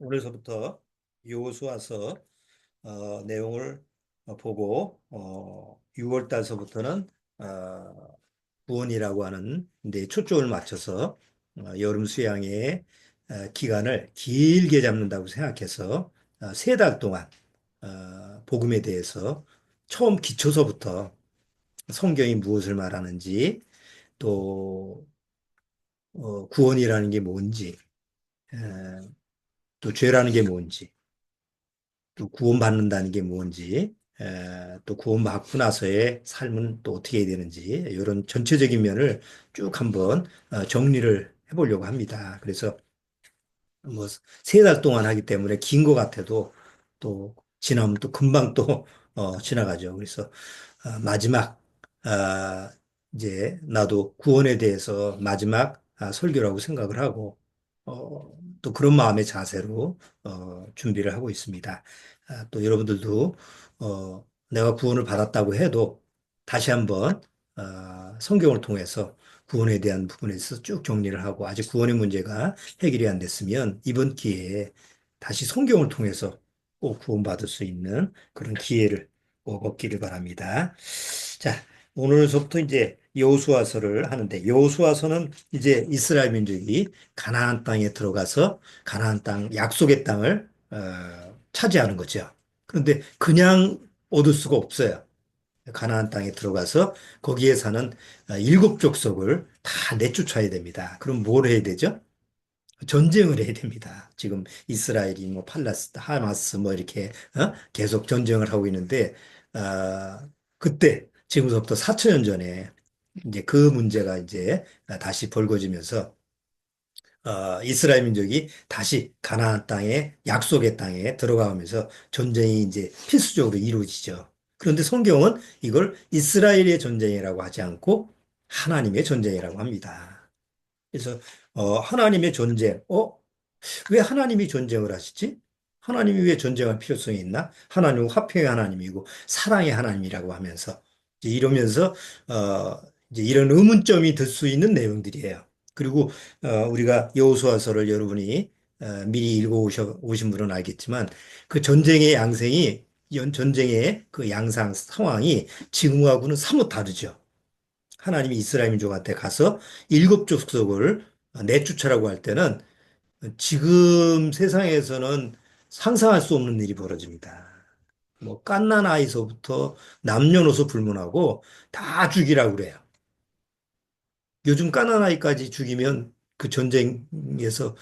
오늘서부터 여호수아서 내용을 보고 6월 달서부터는 구원이라고 하는 데 초점을 맞춰서 여름 수양의 기간을 길게 잡는다고 생각해서 3달 동안 복음에 대해서 처음 기초서부터 성경이 무엇을 말하는지 또 구원이라는 게 뭔지 에, 또 죄라는 게 뭔지 또 구원받는다는 게 뭔지, 또 구원받고 나서의 삶은 또 어떻게 해야 되는지, 이런 전체적인 면을 쭉 한번 정리를 해보려고 합니다. 그래서 뭐, 3달 동안 하기 때문에 긴 것 같아도 또 지나면 또 금방 또 지나가죠. 그래서 마지막, 아, 이제 나도 구원에 대해서 마지막 설교라고 생각을 하고, 또 그런 마음의 자세로 준비를 하고 있습니다. 또 여러분들도 내가 구원을 받았다고 해도 다시 한번 성경을 통해서 구원에 대한 부분에 있어서 쭉 정리를 하고 아직 구원의 문제가 해결이 안 됐으면 이번 기회에 다시 성경을 통해서 꼭 구원받을 수 있는 그런 기회를 꼭 얻기를 바랍니다. 자, 오늘서부터 이제 여호수아서를 하는데 여호수아서는 이제 이스라엘 민족이 가나안 땅에 들어가서 가나안 땅 약속의 땅을 차지하는 거죠. 그런데 그냥 얻을 수가 없어요. 가나안 땅에 들어가서 거기에 사는 7족속을 다 내쫓아야 됩니다. 그럼 뭘 해야 되죠? 전쟁을 해야 됩니다. 지금 이스라엘이 뭐 팔레스타, 하마스 뭐 이렇게 계속 전쟁을 하고 있는데 그때 지금부터 4천년 전에 이제 그 문제가 이제 다시 벌거지면서 이스라엘 민족이 다시 가나안 땅에 약속의 땅에 들어가면서 전쟁이 이제 필수적으로 이루어지죠. 그런데 성경은 이걸 이스라엘의 전쟁이라고 하지 않고 하나님의 전쟁이라고 합니다. 그래서 하나님의 전쟁, 왜 하나님이 전쟁을 하시지? 하나님이 왜 전쟁할 필요성이 있나? 하나님은 화평의 하나님이고 사랑의 하나님이라고 하면서 이러면서 이제 이런 의문점이 들 수 있는 내용들이에요. 그리고 우리가 여호수아서를 여러분이 미리 오신 분은 알겠지만 그 전쟁의 양상이 전쟁의 그 양상 상황이 지금하고는 사뭇 다르죠. 하나님이 이스라엘 민족한테 가서 7족속을 내쫓으라고 할 때는 지금 세상에서는 상상할 수 없는 일이 벌어집니다. 뭐 갓난 아이서부터 남녀노소 불문하고 다 죽이라고 그래요. 요즘 갓난 아이까지 죽이면 그 전쟁에서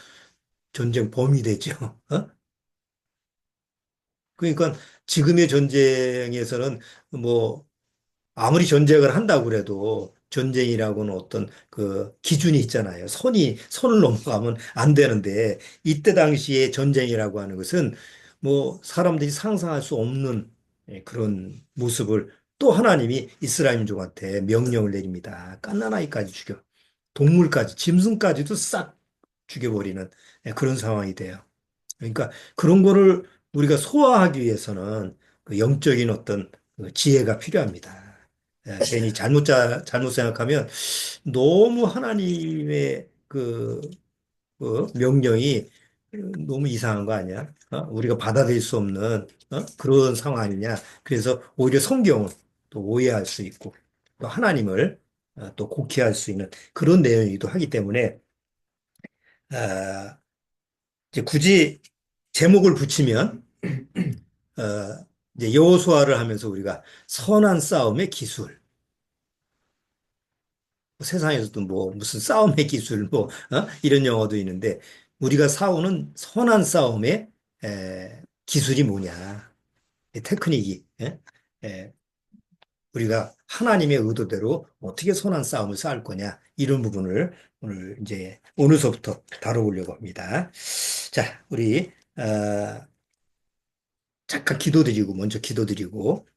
전쟁 범위 되죠. 어? 그러니까 지금의 전쟁에서는 뭐 아무리 전쟁을 한다고 그래도 전쟁이라고는 어떤 그 기준이 있잖아요. 선을 넘어가면 안 되는데 이때 당시에 전쟁이라고 하는 것은 뭐 사람들이 상상할 수 없는 그런 모습을 또 하나님이 이스라엘 민족한테 명령을 내립니다. 갓난아이까지 죽여. 동물까지, 짐승까지도 싹 죽여버리는 그런 상황이 돼요. 그러니까 그런 거를 우리가 소화하기 위해서는 그 영적인 어떤 그 지혜가 필요합니다. 괜히 잘못 생각하면 너무 하나님의 그 명령이 너무 이상한 거 아니야? 우리가 받아들일 수 없는 그런 상황 아니냐? 그래서 오히려 성경을 또 오해할 수 있고 또 하나님을 또 곡해할 수 있는 그런 내용이기도 하기 때문에 아, 이제 굳이 제목을 붙이면 이제 여호수아를 하면서 우리가 선한 싸움의 기술, 세상에서도 뭐 무슨 싸움의 기술 뭐 이런 용어도 있는데 우리가 싸우는 선한 싸움의 기술이 뭐냐, 이 테크닉이 우리가 하나님의 의도대로 어떻게 선한 싸움을 쌓을 거냐 이런 부분을 오늘 이제 오늘서부터 다뤄보려고 합니다. 자, 우리 잠깐 기도드리고 먼저 기도드리고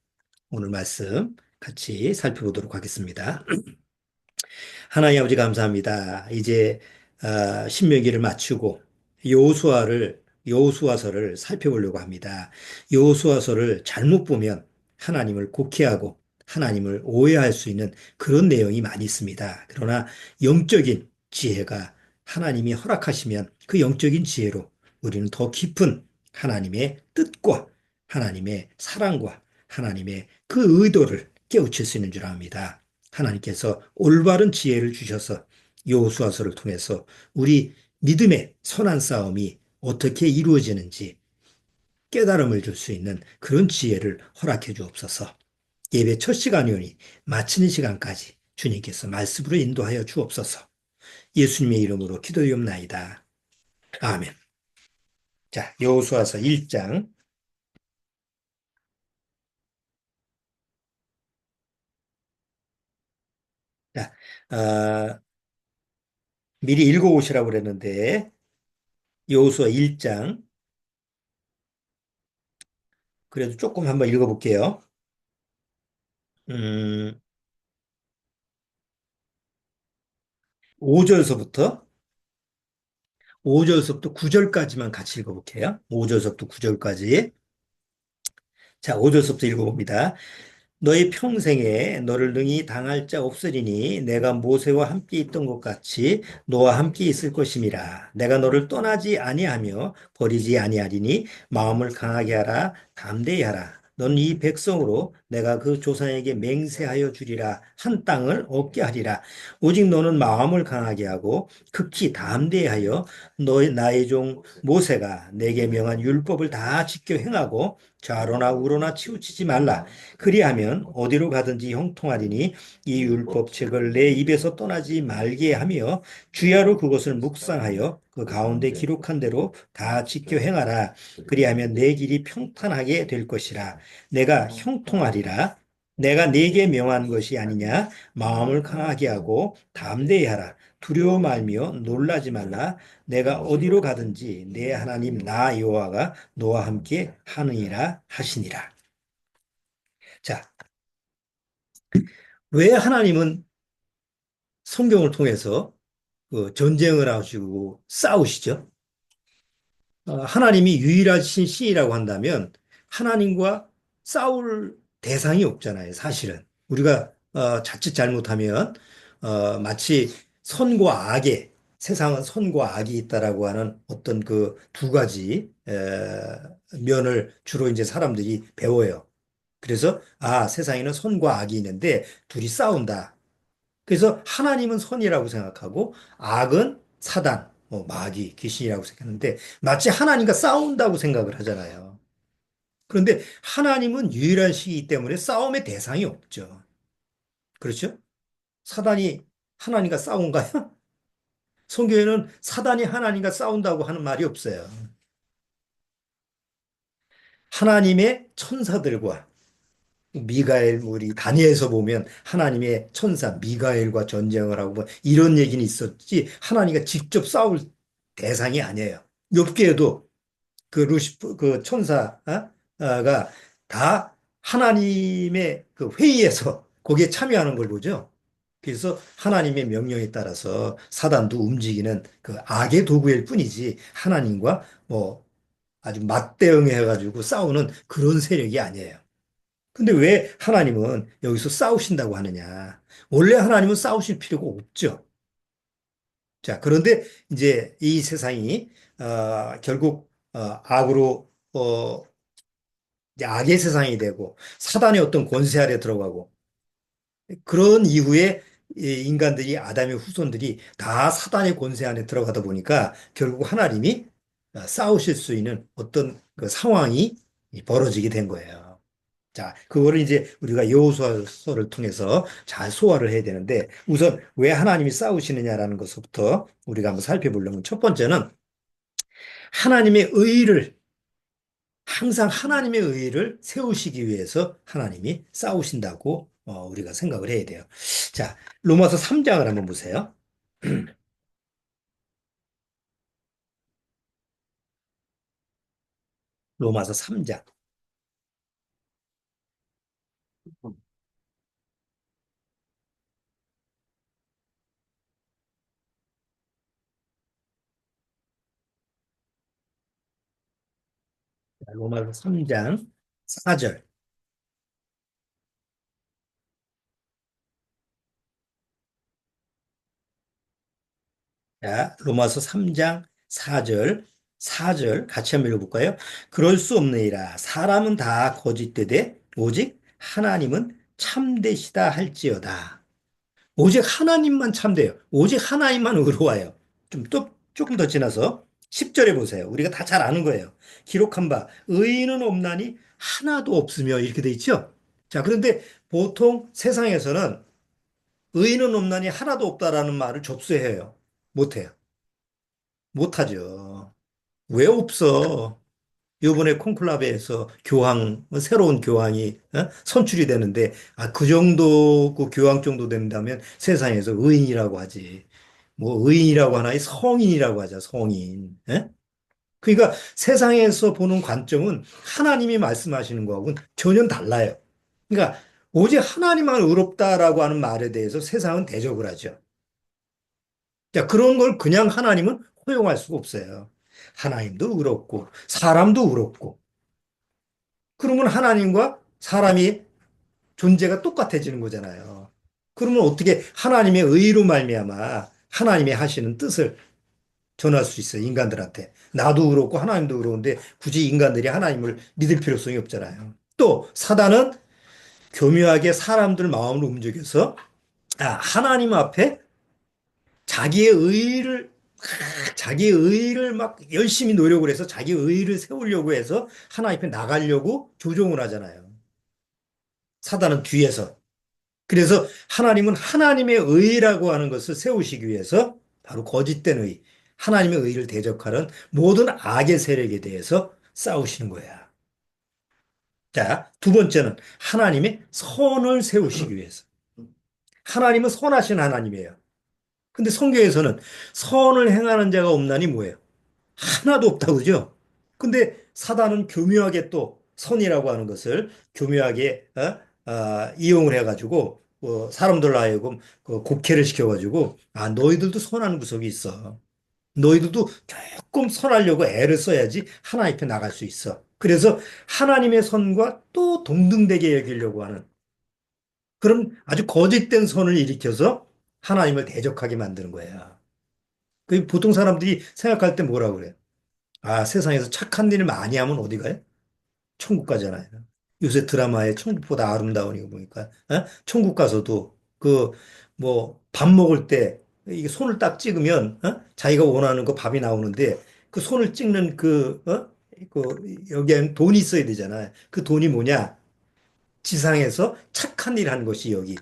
오늘 말씀 같이 살펴보도록 하겠습니다. 하나님 아버지 감사합니다. 이제 신명기를 마치고 여호수아서를 살펴보려고 합니다. 여호수아서를 잘못 보면 하나님을 곡해하고 하나님을 오해할 수 있는 그런 내용이 많이 있습니다. 그러나 영적인 지혜가 하나님이 허락하시면 그 영적인 지혜로 우리는 더 깊은 하나님의 뜻과 하나님의 사랑과 하나님의 그 의도를 깨우칠 수 있는 줄 압니다. 하나님께서 올바른 지혜를 주셔서 여호수아서를 통해서 우리 믿음의 선한 싸움이 어떻게 이루어지는지 깨달음을 줄 수 있는 그런 지혜를 허락해 주옵소서. 예배 첫 시간이오니 마치는 시간까지 주님께서 말씀으로 인도하여 주옵소서. 예수님의 이름으로 기도드리옵나이다. 아멘. 자, 여호수아서 1장. 자, 미리 읽어오시라고 그랬는데 여호수아 1장 그래도 조금 한번 읽어볼게요. 음, 5절서부터 5절서부터 9절까지만 같이 읽어볼게요. 5절서부터 9절까지. 자, 5절서부터 읽어봅니다. 너희 평생에 너를 능히 당할 자 없으리니 내가 모세와 함께 있던 것 같이 너와 함께 있을 것임이라. 내가 너를 떠나지 아니하며 버리지 아니하리니 마음을 강하게 하라 담대히 하라. 너는 이 백성으로 내가 그 조상에게 맹세하여 주리라 한 땅을 얻게 하리라. 오직 너는 마음을 강하게 하고 극히 담대히 하여 너의 나의 종 모세가 내게 명한 율법을 다 지켜 행하고 좌로나 우로나 치우치지 말라. 그리하면 어디로 가든지 형통하리니 이 율법책을 내 입에서 떠나지 말게 하며 주야로 그것을 묵상하여 그 가운데 기록한 대로 다 지켜 행하라. 그리하면 내 길이 평탄하게 될 것이라. 내가 형통하리라. 내가 네게 명한 것이 아니냐. 마음을 강하게 하고 담대히 하라. 두려워 말며 놀라지 말라. 내가 어디로 가든지 내 하나님 나 여호와가 너와 함께 하느니라 하시니라. 자, 왜 하나님은 성경을 통해서 그 전쟁을 하시고 싸우시죠? 하나님이 유일하신 신이라고 한다면 하나님과 싸울 대상이 없잖아요, 사실은. 우리가 자칫 잘못하면 마치 선과 악의 세상은 선과 악이 있다라고 하는 어떤 그 두 가지 면을 주로 이제 사람들이 배워요. 그래서 세상에는 선과 악이 있는데 둘이 싸운다. 그래서 하나님은 선이라고 생각하고 악은 사단, 뭐 마귀, 귀신이라고 생각하는데 마치 하나님과 싸운다고 생각을 하잖아요. 그런데 하나님은 유일한 시이기 때문에 싸움의 대상이 없죠. 그렇죠? 사단이 하나님과 싸운가요? 성경에는 사단이 하나님과 싸운다고 하는 말이 없어요. 하나님의 천사들과 미가엘, 우리 다니엘서 보면 하나님의 천사 미가엘과 전쟁을 하고 뭐 이런 얘기는 있었지 하나님과 직접 싸울 대상이 아니에요. 욥기에도 그 루시프 그 천사가 다 하나님의 그 회의에서 거기에 참여하는 걸 보죠. 그래서 하나님의 명령에 따라서 사단도 움직이는 그 악의 도구일 뿐이지 하나님과 뭐 아주 맞대응해 가지고 싸우는 그런 세력이 아니에요. 근데 왜 하나님은 여기서 싸우신다고 하느냐? 원래 하나님은 싸우실 필요가 없죠. 자, 그런데 이제 이 세상이 결국 악으로 이제 악의 세상이 되고 사단의 어떤 권세 아래 들어가고 그런 이후에 이 인간들이 아담의 후손들이 다 사단의 권세 안에 들어가다 보니까 결국 하나님이 싸우실 수 있는 어떤 그 상황이 벌어지게 된 거예요. 자, 그거를 이제 우리가 여호수아서를 통해서 잘 소화를 해야 되는데 우선 왜 하나님이 싸우시느냐라는 것부터 우리가 한번 살펴보려면 첫 번째는 하나님의 의를 항상 하나님의 의를 세우시기 위해서 하나님이 싸우신다고 우리가 생각을 해야 돼요. 자, 로마서 3장을 한번 보세요. 로마서 3장. 로마서 3장 4절. 자, 로마서 3장 4절. 4절 같이 한번 읽어볼까요? 그럴 수 없느니라. 사람은 다 거짓되되 오직 하나님은 참되시다 할지어다. 오직 하나님만 참돼요. 오직 하나님만 의로워요. 조금 더 지나서 10절에 보세요. 우리가 다 잘 아는 거예요. 기록한 바 의인은 없나니 하나도 없으며 이렇게 돼 있죠. 자, 그런데 보통 세상에서는 의인은 없나니 하나도 없다라는 말을 접수해요. 못해요. 못하죠. 왜 없어? 이번에 콘클라베에서 새로운 교황이 선출이 되는데, 그 정도, 그 교황 정도 된다면 세상에서 의인이라고 하지. 뭐, 의인이라고 하나, 성인이라고 하자, 성인. 예? 그러니까 세상에서 보는 관점은 하나님이 말씀하시는 거하고는 전혀 달라요. 그러니까 오직 하나님만 의롭다라고 하는 말에 대해서 세상은 대적을 하죠. 자, 그런 걸 그냥 하나님은 허용할 수가 없어요. 하나님도 의롭고, 사람도 의롭고, 그러면 하나님과 사람이 존재가 똑같아지는 거잖아요. 그러면 어떻게 하나님의 의로 말미암아 하나님의 하시는 뜻을 전할 수 있어요, 인간들한테. 나도 그렇고 하나님도 그러는데 굳이 인간들이 하나님을 믿을 필요성이 없잖아요. 또 사단은 교묘하게 사람들 마음을 움직여서 하나님 앞에 자기의 의를 자기의 의를 막 열심히 노력을 해서 자기의 의를 세우려고 해서 하나님 앞에 나가려고 조종을 하잖아요. 사단은 뒤에서. 그래서 하나님은 하나님의 의라고 하는 것을 세우시기 위해서 바로 거짓된 의, 하나님의 의를 대적하는 모든 악의 세력에 대해서 싸우시는 거야. 자, 두 번째는 하나님의 선을 세우시기 위해서. 하나님은 선하신 하나님이에요. 근데 성경에서는 선을 행하는 자가 없나니 뭐예요? 하나도 없다고 그죠? 근데 사단은 교묘하게 또 선이라고 하는 것을 교묘하게 이용을 해가지고 사람들로 하여금 그 곡해를 시켜가지고 너희들도 선한 구석이 있어. 너희들도 조금 선하려고 애를 써야지 하나님 앞에 나갈 수 있어. 그래서 하나님의 선과 또 동등되게 여기려고 하는 그런 아주 거짓된 선을 일으켜서 하나님을 대적하게 만드는 거예요. 그 보통 사람들이 생각할 때 뭐라고 그래요? 세상에서 착한 일을 많이 하면 어디 가요? 천국 가잖아요. 요새 드라마에 천국보다 아름다운 이거 보니까, 천국 가서도 뭐, 밥 먹을 때, 이게 손을 딱 찍으면, 자기가 원하는 거 밥이 나오는데, 그 손을 찍는 여기엔 돈이 있어야 되잖아요. 그 돈이 뭐냐? 지상에서 착한 일 하는 것이 여기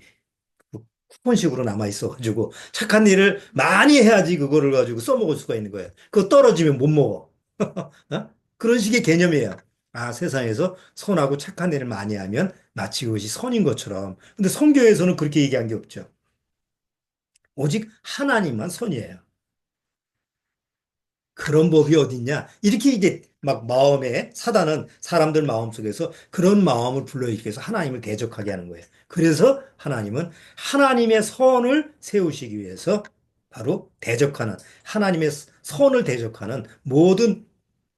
쿠폰식으로 남아 있어가지고, 착한 일을 많이 해야지 그거를 가지고 써먹을 수가 있는 거예요. 그거 떨어지면 못 먹어. 그런 식의 개념이에요. 세상에서 선하고 착한 일을 많이 하면 마치 그것이 선인 것처럼. 근데 성경에서는 그렇게 얘기한 게 없죠. 오직 하나님만 선이에요. 그런 법이 어딨냐? 이렇게 이제 막 사단은 사람들 마음속에서 그런 마음을 불러일으켜서 해서 하나님을 대적하게 하는 거예요. 그래서 하나님은 하나님의 선을 세우시기 위해서 바로 하나님의 선을 대적하는 모든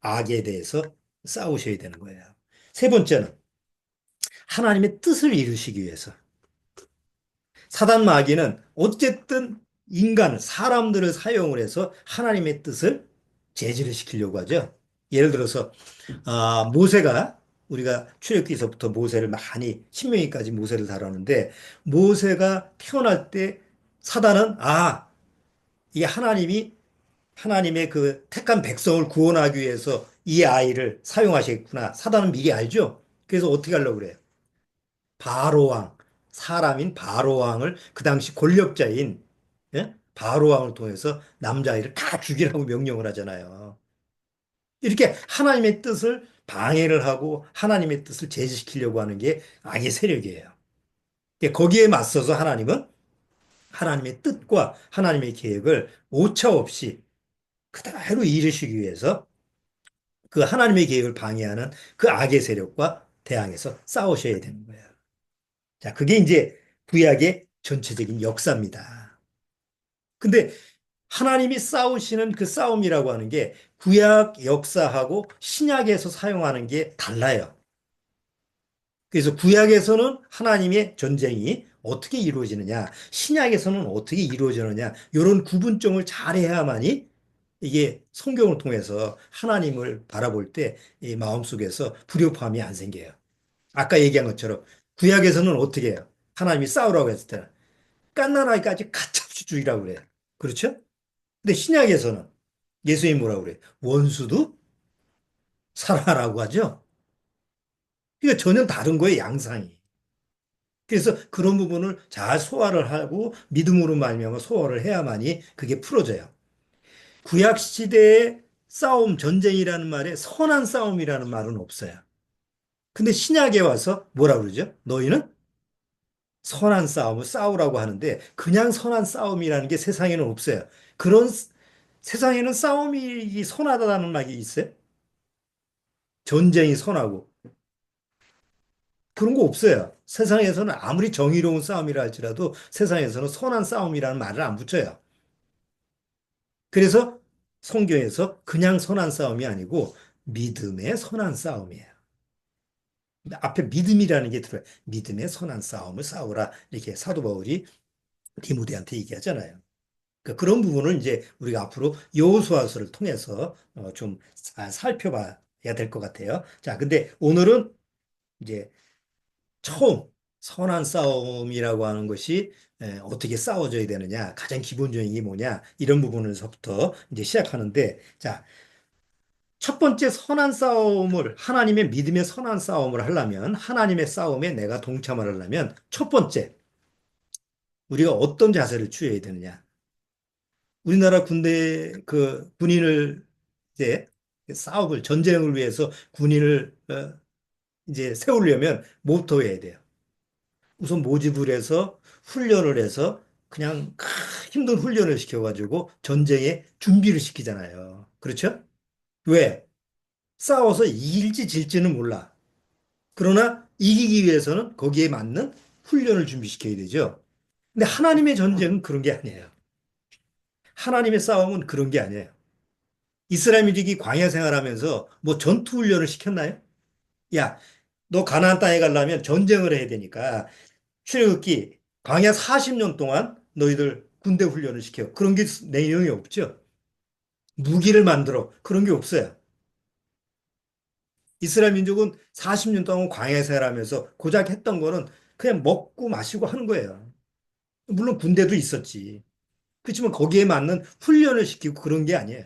악에 대해서 싸우셔야 되는 거예요. 세 번째는 하나님의 뜻을 이루시기 위해서. 사단 마귀는 어쨌든 사람들을 사용을 해서 하나님의 뜻을 제지를 시키려고 하죠. 예를 들어서, 모세가, 우리가 출애굽기서부터 모세를 많이, 신명기까지 모세를 다루는데, 모세가 태어날 때 사단은, 이게 하나님의 그 택한 백성을 구원하기 위해서 이 아이를 사용하시겠구나. 사단은 미리 알죠? 그래서 어떻게 하려고 그래요? 바로왕, 사람인 바로왕을 그 당시 권력자인 바로왕을 통해서 남자아이를 다 죽이라고 명령을 하잖아요. 이렇게 하나님의 뜻을 방해를 하고 하나님의 뜻을 제지시키려고 하는 게 악의 세력이에요. 거기에 맞서서 하나님은 하나님의 뜻과 하나님의 계획을 오차없이 그대로 이루시기 위해서 그 하나님의 계획을 방해하는 그 악의 세력과 대항해서 싸우셔야 되는 거예요. 자, 그게 이제 구약의 전체적인 역사입니다. 근데 하나님이 싸우시는 그 싸움이라고 하는 게 구약 역사하고 신약에서 사용하는 게 달라요. 그래서 구약에서는 하나님의 전쟁이 어떻게 이루어지느냐, 신약에서는 어떻게 이루어지느냐, 이런 구분점을 잘 해야만이 이게 성경을 통해서 하나님을 바라볼 때 이 마음속에서 불협화음이 안 생겨요. 아까 얘기한 것처럼 구약에서는 어떻게 해요? 하나님이 싸우라고 했을 때는 갓난아기까지 가차없이 죽이라고 그래요. 그렇죠? 근데 신약에서는 예수님이 뭐라고 그래요? 원수도 사랑하라고 하죠. 그러니까 전혀 다른 거예요, 양상이. 그래서 그런 부분을 잘 소화를 하고 믿음으로 말미암아 소화를 해야만이 그게 풀어져요. 구약 시대의 싸움, 전쟁이라는 말에 선한 싸움이라는 말은 없어요. 근데 신약에 와서 뭐라 그러죠? 너희는 선한 싸움을 싸우라고 하는데 그냥 선한 싸움이라는 게 세상에는 없어요. 그런 세상에는 싸움이 선하다는 말이 있어요? 전쟁이 선하고 그런 거 없어요. 세상에서는 아무리 정의로운 싸움이라 할지라도 세상에서는 선한 싸움이라는 말을 안 붙여요. 그래서 성경에서 그냥 선한 싸움이 아니고 믿음의 선한 싸움이에요. 앞에 믿음이라는 게 들어요. 믿음의 선한 싸움을 싸우라. 이렇게 사도 바울이 디모데한테 얘기하잖아요. 그러니까 그런 부분을 이제 우리가 앞으로 여호수아서를 통해서 좀 살펴봐야 될 것 같아요. 자, 근데 오늘은 이제 처음 선한 싸움이라고 하는 것이 어떻게 싸워져야 되느냐, 가장 기본적인 게 뭐냐, 이런 부분에서부터 이제 시작하는데, 자, 첫 번째 선한 싸움을, 하나님의 믿음의 선한 싸움을 하려면, 하나님의 싸움에 내가 동참을 하려면, 첫 번째, 우리가 어떤 자세를 취해야 되느냐. 우리나라 군대, 군인을 이제 싸움을, 전쟁을 위해서 군인을 이제 세우려면 뭐부터 해야 돼요? 우선 모집을 해서 훈련을 해서 그냥 힘든 훈련을 시켜가지고 전쟁에 준비를 시키잖아요. 그렇죠? 왜? 싸워서 이길지 질지는 몰라. 그러나 이기기 위해서는 거기에 맞는 훈련을 준비시켜야 되죠. 근데 하나님의 전쟁은 그런 게 아니에요. 하나님의 싸움은 그런 게 아니에요. 이스라엘 민족이 광야 생활하면서 뭐 전투 훈련을 시켰나요? 야, 너 가나안 땅에 가려면 전쟁을 해야 되니까 출애굽기 광야 40년 동안 너희들 군대 훈련을 시켜. 그런 게 내용이 없죠. 무기를 만들어. 그런 게 없어요. 이스라엘 민족은 40년 동안 광야 생활하면서 고작 했던 거는 그냥 먹고 마시고 하는 거예요. 물론 군대도 있었지. 그렇지만 거기에 맞는 훈련을 시키고 그런 게 아니에요.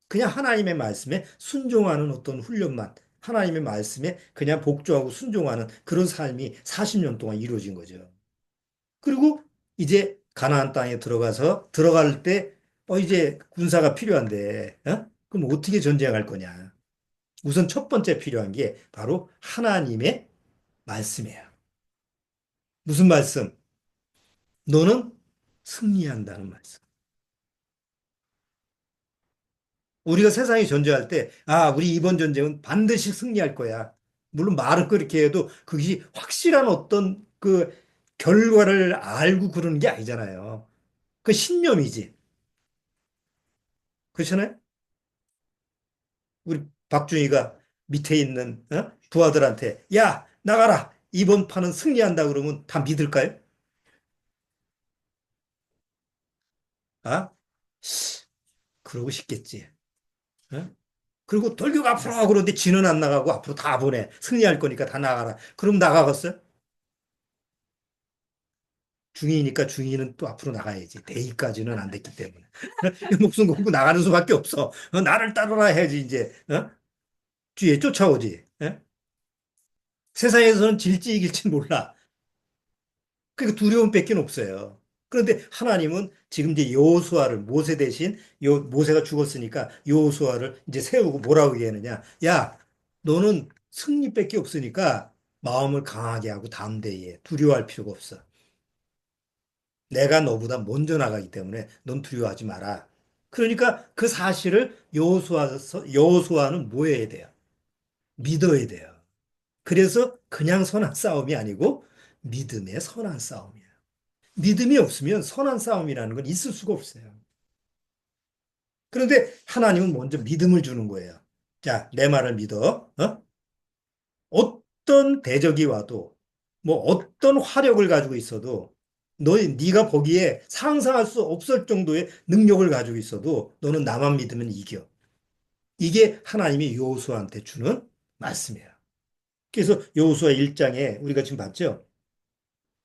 그냥 하나님의 말씀에 순종하는 어떤 훈련만, 하나님의 말씀에 그냥 복종하고 순종하는 그런 삶이 40년 동안 이루어진 거죠. 그리고 이제 가나안 땅에 들어가서 들어갈 때 이제 군사가 필요한데 그럼 어떻게 전쟁할 거냐? 우선 첫 번째 필요한 게 바로 하나님의 말씀이에요. 무슨 말씀? 너는 승리한다는 말씀. 우리가 세상에 전쟁할 때, 우리 이번 전쟁은 반드시 승리할 거야. 물론 말은 그렇게 해도 그것이 확실한 어떤 그 결과를 알고 그러는 게 아니잖아요. 그 신념이지. 그렇잖아요? 우리 박준희가 밑에 있는 부하들한테 야, 나가라. 이번 판은 승리한다 그러면 다 믿을까요? 아? 그러고 싶겠지. 어? 그리고 돌격 앞으로 그러는데 지는 안 나가고 앞으로 다 보내. 승리할 거니까 다 나가라. 그럼 나가겠어요? 중이니까 중이는 또 앞으로 나가야지. 대위까지는 안 됐기 때문에. 목숨 걸고 나가는 수밖에 없어. 나를 따르라 해야지, 이제. 뒤에 쫓아오지. 세상에서는 질지 이길지 몰라. 그러니까 두려움밖에 없어요. 그런데 하나님은 지금 이제 여호수아를 모세 대신 모세가 죽었으니까 여호수아를 이제 세우고 뭐라고 얘기하느냐? 야, 너는 승리밖에 없으니까 마음을 강하게 하고 담대히 해. 두려워할 필요가 없어. 내가 너보다 먼저 나가기 때문에 넌 두려워하지 마라. 그러니까 그 사실을 여호수아는 뭐 해야 돼요? 믿어야 돼요. 그래서 그냥 선한 싸움이 아니고 믿음의 선한 싸움이에요. 믿음이 없으면 선한 싸움이라는 건 있을 수가 없어요. 그런데 하나님은 먼저 믿음을 주는 거예요. 자, 내 말을 믿어. 어떤 대적이 와도 뭐 어떤 화력을 가지고 있어도 네가 보기에 상상할 수 없을 정도의 능력을 가지고 있어도 너는 나만 믿으면 이겨. 이게 하나님이 여호수아한테 주는 말씀이에요. 그래서 여호수아 1장에 우리가 지금 봤죠?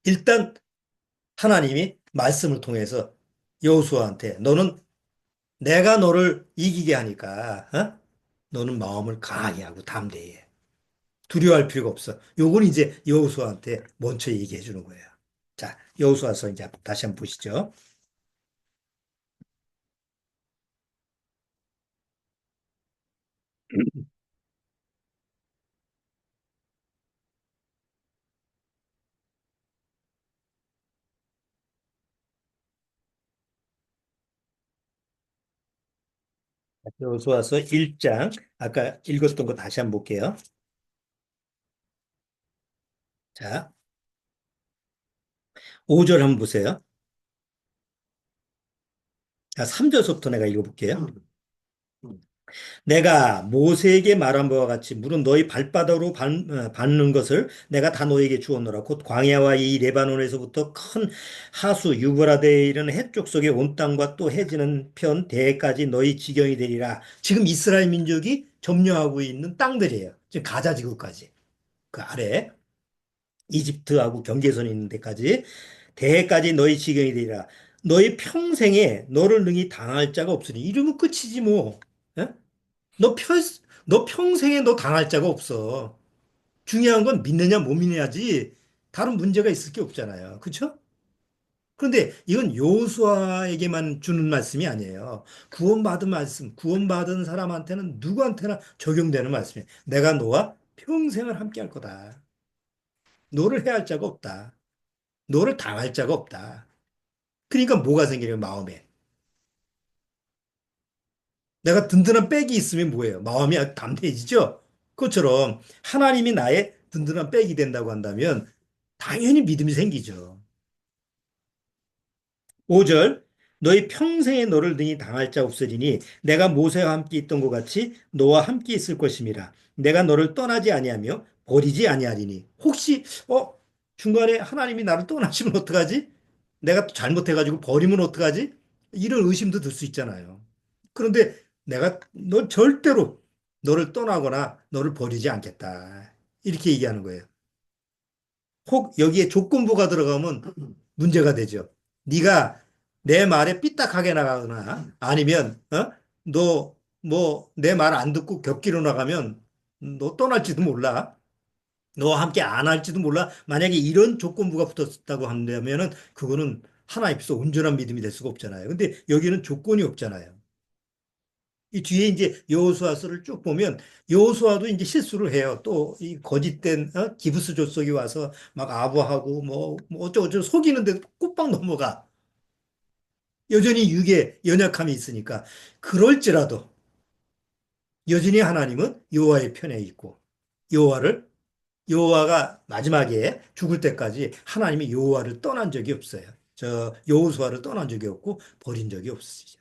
일단 하나님이 말씀을 통해서 여호수아한테 너는 내가 너를 이기게 하니까 너는 마음을 강하게 하고 담대히 해. 두려워할 필요가 없어. 요건 이제 여호수아한테 먼저 얘기해 주는 거예요. 자, 여호수아서 이제 다시 한번 보시죠. 여호수아서 1장 아까 읽었던 거 다시 한번 볼게요. 자, 5절 한번 보세요. 자, 3절부터 내가 읽어볼게요. 내가 모세에게 말한 바와 같이 물은 너희 발바닥으로 밟는 것을 내가 다 너에게 주었노라. 곧 광야와 이 레바논에서부터 큰 하수 유브라데에 이르는 해쪽 속의 온 땅과 또 해지는 편 대해까지 너희 지경이 되리라. 지금 이스라엘 민족이 점령하고 있는 땅들이에요. 지금 가자 지구까지. 그 아래 이집트하고 경계선이 있는 데까지 대해까지 너희 지경이 되리라. 너희 평생에 너를 능히 당할 자가 없으니 이러면 끝이지 뭐. 예? 너, 평, 너 평생에 너 당할 자가 없어. 중요한 건 믿느냐 못 믿느냐지 다른 문제가 있을 게 없잖아요. 그렇죠? 그런데 이건 여호수아에게만 주는 말씀이 아니에요. 구원받은 말씀, 구원받은 사람한테는 누구한테나 적용되는 말씀이에요. 내가 너와 평생을 함께 할 거다. 너를 해할 자가 없다. 너를 당할 자가 없다. 그러니까 뭐가 생기냐면 마음에. 내가 든든한 백이 있으면 뭐예요? 마음이 담대해지죠? 그것처럼 하나님이 나의 든든한 백이 된다고 한다면 당연히 믿음이 생기죠. 5절 너희 평생에 너를 능히 당할 자 없으리니 내가 모세와 함께 있던 것 같이 너와 함께 있을 것임이라. 내가 너를 떠나지 아니하며 버리지 아니하리니. 혹시 중간에 하나님이 나를 떠나시면 어떡하지? 내가 또 잘못해가지고 버리면 어떡하지? 이런 의심도 들 수 있잖아요. 그런데 내가 너 절대로 너를 떠나거나 너를 버리지 않겠다. 이렇게 얘기하는 거예요. 혹 여기에 조건부가 들어가면 문제가 되죠. 네가 내 말에 삐딱하게 나가거나 아니면 너 뭐 내 말 안 듣고 격기로 나가면 너 떠날지도 몰라. 너와 함께 안 할지도 몰라. 만약에 이런 조건부가 붙었다고 한다면은 그거는 하나님께서 온전한 믿음이 될 수가 없잖아요. 근데 여기는 조건이 없잖아요. 이 뒤에 이제 여호수아서를 쭉 보면 여호수아도 이제 실수를 해요. 또 이 거짓된 기브스 족속이 와서 막 아부하고 뭐 어쩌고저쩌고 속이는데 꾹박 넘어가. 여전히 육에 연약함이 있으니까 그럴지라도 여전히 하나님은 여호와의 편에 있고 여호와를 여호와가 마지막에 죽을 때까지 하나님이 여호와를 떠난 적이 없어요. 저 여호수아를 떠난 적이 없고 버린 적이 없으시죠.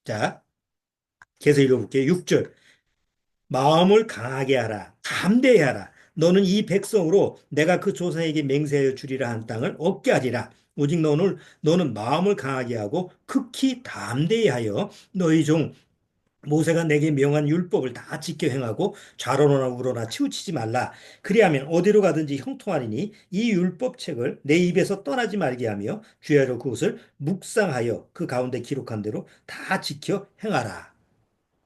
자, 계속 읽어볼게요. 6절. 마음을 강하게 하라. 담대히 하라. 너는 이 백성으로 내가 그 조상에게 맹세하여 주리라 한 땅을 얻게 하리라. 오직 너는 마음을 강하게 하고 극히 담대히 하여 너희 종 모세가 내게 명한 율법을 다 지켜 행하고 좌로나 우로나 치우치지 말라. 그리하면 어디로 가든지 형통하리니 이 율법책을 내 입에서 떠나지 말게 하며 주야로 그것을 묵상하여 그 가운데 기록한 대로 다 지켜 행하라.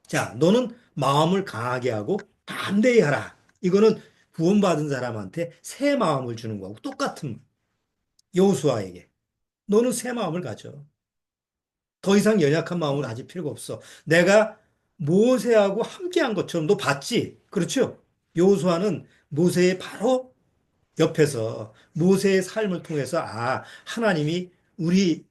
자, 너는 마음을 강하게 하고 담대히 하라. 이거는 구원받은 사람한테 새 마음을 주는 거하고 똑같은 여호수아에게. 너는 새 마음을 가져. 더 이상 연약한 마음을 가질 필요가 없어. 내가 모세하고 함께한 것처럼 너 봤지? 그렇죠? 여호수아는 모세의 바로 옆에서 모세의 삶을 통해서 하나님이 우리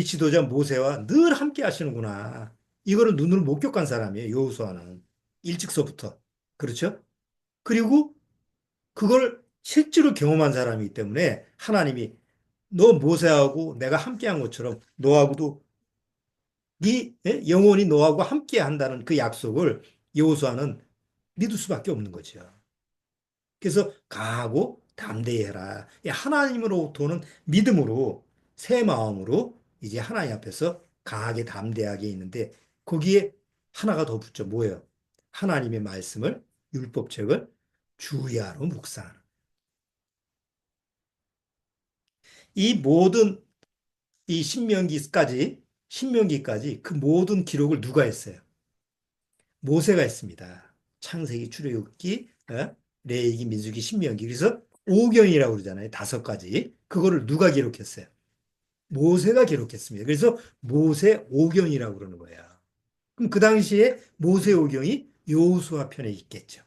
지도자 모세와 늘 함께 하시는구나. 이거를 눈으로 목격한 사람이에요. 여호수아는 일찍서부터. 그렇죠? 그리고 그걸 실제로 경험한 사람이기 때문에 하나님이 너 모세하고 내가 함께한 것처럼 너하고도 영혼이 너하고 함께 한다는 그 약속을 여호수아는 믿을 수밖에 없는 거죠. 그래서 강하고 담대히 해라. 이 하나님으로부터 오는 믿음으로 새 마음으로 이제 하나님 앞에서 강하게 담대하게 있는데 거기에 하나가 더 붙죠. 뭐예요? 하나님의 말씀을 율법책을 주야로 묵상하는. 이 모든 이 신명기까지 그 모든 기록을 누가 했어요? 모세가 했습니다. 창세기, 출애굽기, 레위기, 민수기, 신명기. 그래서 오경이라고 그러잖아요. 다섯 가지. 그거를 누가 기록했어요? 모세가 기록했습니다. 그래서 모세 오경이라고 그러는 거예요. 그럼 그 당시에 모세 오경이 여호수아 편에 있겠죠.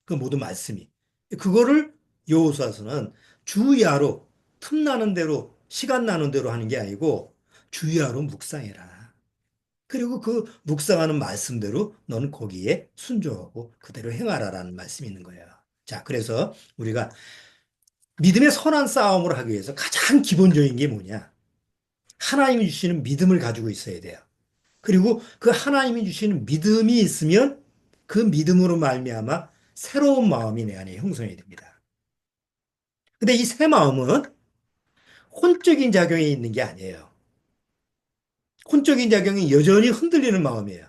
그 모든 말씀이. 그거를 여호수아서는 주야로 틈나는 대로 시간 나는 대로 하는 게 아니고 주야로 묵상해라. 그리고 그 묵상하는 말씀대로 너는 거기에 순종하고 그대로 행하라라는 말씀이 있는 거예요. 자, 그래서 우리가 믿음의 선한 싸움을 하기 위해서 가장 기본적인 게 뭐냐? 하나님이 주시는 믿음을 가지고 있어야 돼요. 그리고 그 하나님이 주시는 믿음이 있으면 그 믿음으로 말미암아 새로운 마음이 내 안에 형성이 됩니다. 근데 이 새 마음은 혼적인 작용이 있는 게 아니에요. 혼적인 작용이 여전히 흔들리는 마음이에요.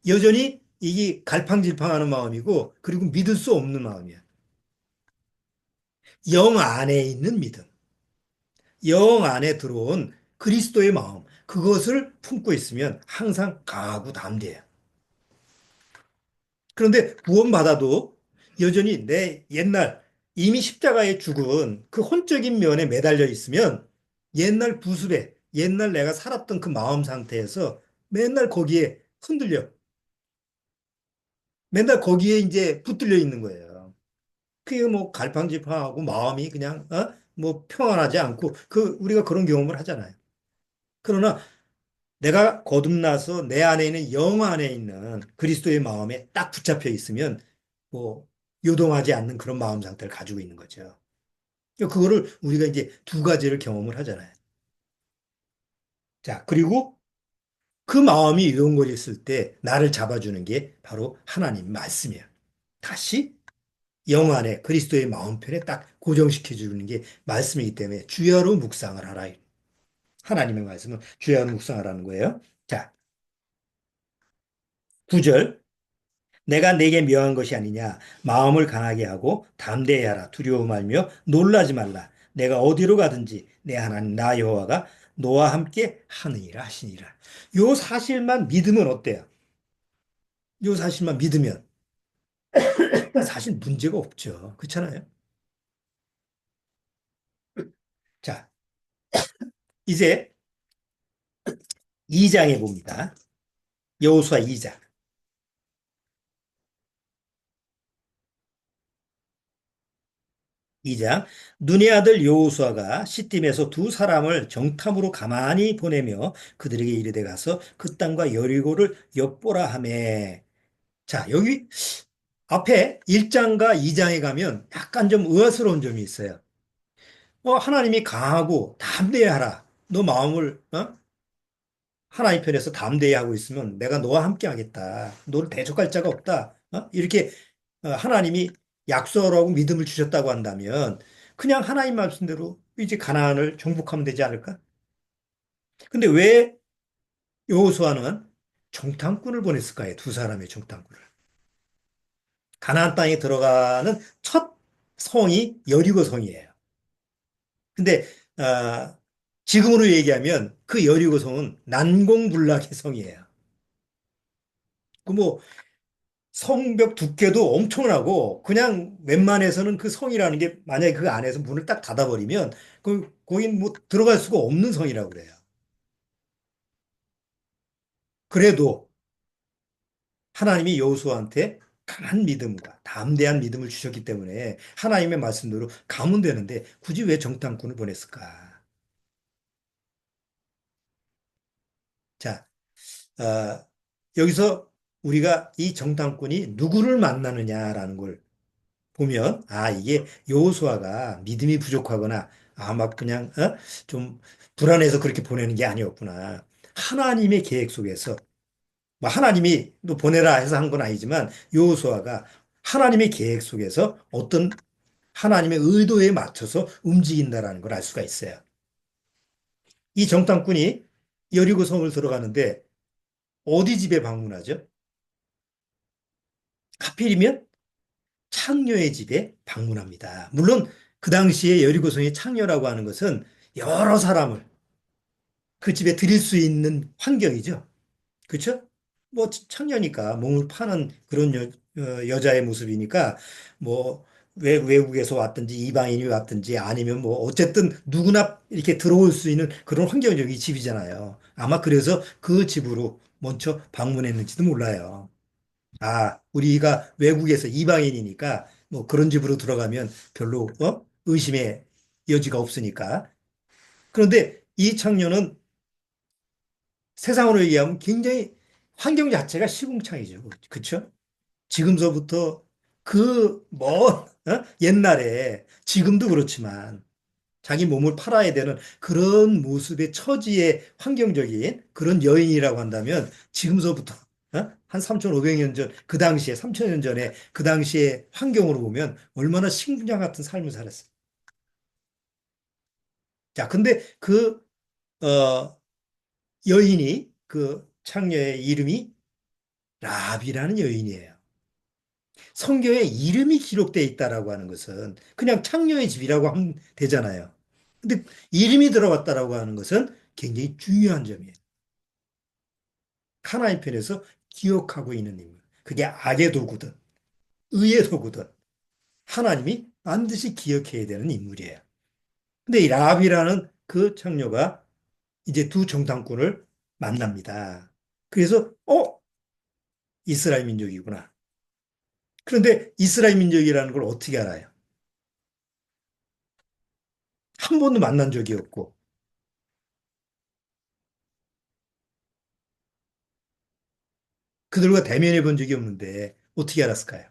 여전히 이게 갈팡질팡하는 마음이고 그리고 믿을 수 없는 마음이에요. 영 안에 있는 믿음, 영 안에 들어온 그리스도의 마음, 그것을 품고 있으면 항상 강하고 담대해요. 그런데 구원받아도 여전히 내 옛날 이미 십자가에 죽은 그 혼적인 면에 매달려 있으면 옛날 부습에 옛날 내가 살았던 그 마음 상태에서 맨날 거기에 흔들려. 맨날 거기에 이제 붙들려 있는 거예요. 그게 뭐 갈팡질팡하고 마음이 그냥 뭐 평안하지 않고 그 우리가 그런 경험을 하잖아요. 그러나 내가 거듭나서 내 안에 있는 영 안에 있는 그리스도의 마음에 딱 붙잡혀 있으면 뭐 요동하지 않는 그런 마음 상태를 가지고 있는 거죠. 그거를 우리가 이제 두 가지를 경험을 하잖아요. 자, 그리고 그 마음이 요동거렸을 때 나를 잡아주는 게 바로 하나님 말씀이에요. 다시 영 안에 그리스도의 마음편에 딱 고정시켜 주는 게 말씀이기 때문에 주야로 묵상을 하라. 하나님의 말씀은 주야로 묵상하라는 거예요. 자, 9절. 내가 내게 명한 것이 아니냐. 마음을 강하게 하고 담대히 하라. 두려워 말며 놀라지 말라. 내가 어디로 가든지 내 하나님 나 여호와가 너와 함께 하느니라 하시니라. 요 사실만 믿으면 어때요? 요 사실만 믿으면 사실 문제가 없죠. 그렇잖아요. 자, 이제 2장에 봅니다. 여호수아 2장. 2장. 눈의 아들 여호수아가 시딤에서 두 사람을 정탐으로 가만히 보내며 그들에게 이르되 가서 그 땅과 여리고를 엿보라 하매. 자, 여기 앞에 1장과 2장에 가면 약간 좀 의아스러운 점이 있어요. 하나님이 강하고 담대히 하라. 너 마음을 하나님 편에서 담대히 하고 있으면 내가 너와 함께 하겠다. 너를 대적할 자가 없다. 이렇게 하나님이 약속을 하고 믿음을 주셨다고 한다면 그냥 하나님 말씀대로 이제 가나안을 정복하면 되지 않을까? 근데 왜 여호수아는 정탐꾼을 보냈을까요? 두 사람의 정탐꾼을. 가나안 땅에 들어가는 첫 성이 여리고 성이에요. 근데 지금으로 얘기하면 그 여리고 성은 난공불락의 성이에요. 그뭐 성벽 두께도 엄청나고 그냥 웬만해서는 그 성이라는 게 만약에 그 안에서 문을 딱 닫아버리면 거긴 뭐 들어갈 수가 없는 성이라고 그래요. 그래도 하나님이 여호수아한테 강한 믿음과 담대한 믿음을 주셨기 때문에 하나님의 말씀대로 가면 되는데 굳이 왜 정탐꾼을 보냈을까? 자, 어, 여기서 우리가 이 정탐꾼이 누구를 만나느냐라는 걸 보면 이게 여호수아가 믿음이 부족하거나 막 그냥 좀 불안해서 그렇게 보내는 게 아니었구나. 하나님의 계획 속에서 뭐 하나님이 또 보내라 해서 한 건 아니지만 여호수아가 하나님의 계획 속에서 어떤 하나님의 의도에 맞춰서 움직인다라는 걸 알 수가 있어요. 이 정탐꾼이 여리고 성을 들어가는데 어디 집에 방문하죠? 하필이면 창녀의 집에 방문합니다. 물론 그 당시에 여리고성의 창녀라고 하는 것은 여러 사람을 그 집에 들일 수 있는 환경이죠. 그렇죠? 뭐 창녀니까 몸을 파는 그런 여자의 모습이니까 뭐 외국에서 왔든지 이방인이 왔든지 아니면 뭐 어쨌든 누구나 이렇게 들어올 수 있는 그런 환경적인 집이잖아요. 아마 그래서 그 집으로 먼저 방문했는지도 몰라요. 아, 우리가 외국에서 이방인이니까 뭐 그런 집으로 들어가면 별로 의심의 여지가 없으니까. 그런데 이 창녀는 세상으로 얘기하면 굉장히 환경 자체가 시궁창이죠. 그렇죠? 지금서부터 그 먼 옛날에 지금도 그렇지만 자기 몸을 팔아야 되는 그런 모습의 처지의 환경적인 그런 여인이라고 한다면 지금서부터 한 3,500년 전, 그 당시에 3,000년 전에 그 당시의 환경으로 보면 얼마나 신궁장 같은 삶을 살았어요. 자, 근데 그 여인이 그 창녀의 이름이 라비라는 여인이에요. 성경에 이름이 기록되어 있다라고 하는 것은 그냥 창녀의 집이라고 하면 되잖아요. 근데 이름이 들어갔다라고 하는 것은 굉장히 중요한 점이에요. 하나님 편에서 기억하고 있는 인물. 그게 악의 도구든 의의 도구든 하나님이 반드시 기억해야 되는 인물이에요. 근데 이 라합이라는 그 창녀가 이제 두 정탐꾼을 만납니다. 그래서 이스라엘 민족이구나. 그런데 이스라엘 민족이라는 걸 어떻게 알아요? 한 번도 만난 적이 없고 그들과 대면해 본 적이 없는데 어떻게 알았을까요?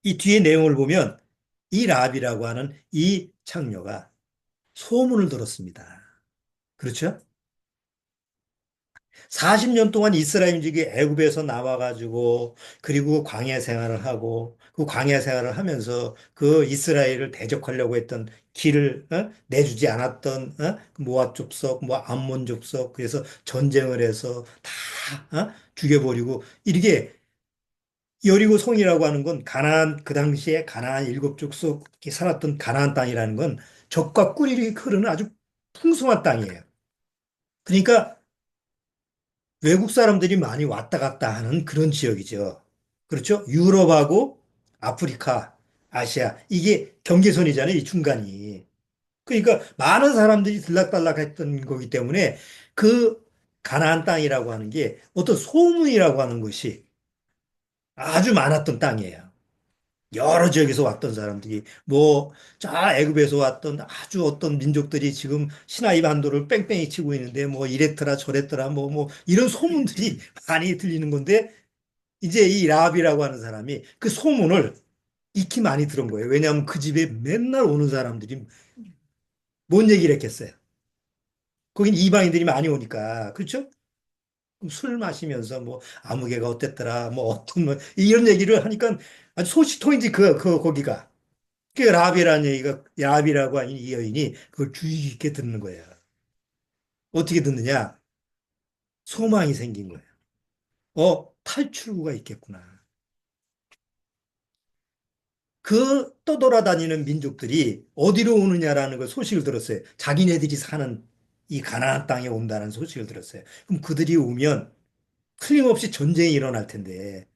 이 뒤에 내용을 보면 이 라합이라고 하는 이 창녀가 소문을 들었습니다. 그렇죠? 40년 동안 이스라엘 민족이 애굽에서 나와가지고 그리고 광야 생활을 하고 그 광야 생활을 하면서 그 이스라엘을 대적하려고 했던 길을 내주지 않았던 그 모압 족속, 뭐 암몬 족속 그래서 전쟁을 해서 다 죽여버리고 이렇게 여리고 성이라고 하는 건 가나안 그 당시에 가나안 일곱 족속이 살았던 가나안 땅이라는 건 적과 꿀이 흐르는 아주 풍성한 땅이에요. 그러니까 외국 사람들이 많이 왔다 갔다 하는 그런 지역이죠. 그렇죠? 유럽하고 아프리카, 아시아 이게 경계선이잖아요. 이 중간이. 그러니까 많은 사람들이 들락달락 했던 거기 때문에 그 가나안 땅이라고 하는 게 어떤 소문이라고 하는 것이 아주 많았던 땅이에요. 여러 지역에서 왔던 사람들이 뭐 저 애굽에서 왔던 아주 어떤 민족들이 지금 시나이 반도를 뺑뺑이 치고 있는데 뭐 이랬더라 저랬더라 뭐 이런 소문들이 많이 들리는 건데 이제 이 라합이라고 하는 사람이 그 소문을 익히 많이 들은 거예요. 왜냐하면 그 집에 맨날 오는 사람들이 뭔 얘기를 했겠어요. 거긴 이방인들이 많이 오니까 그렇죠? 그럼 술 마시면서 뭐 아무개가 어땠더라 뭐 어떤 뭐 이런 얘기를 하니까 아주 소식통인지 거기가 그 라합이라는 얘기가 라합이라고 하는 이 여인이 그걸 주의 깊게 듣는 거예요. 어떻게 듣느냐? 소망이 생긴 거예요. 탈출구가 있겠구나. 그 떠돌아다니는 민족들이 어디로 오느냐라는 걸 소식을 들었어요. 자기네들이 사는 이 가나안 땅에 온다는 소식을 들었어요. 그럼 그들이 오면 틀림없이 전쟁이 일어날 텐데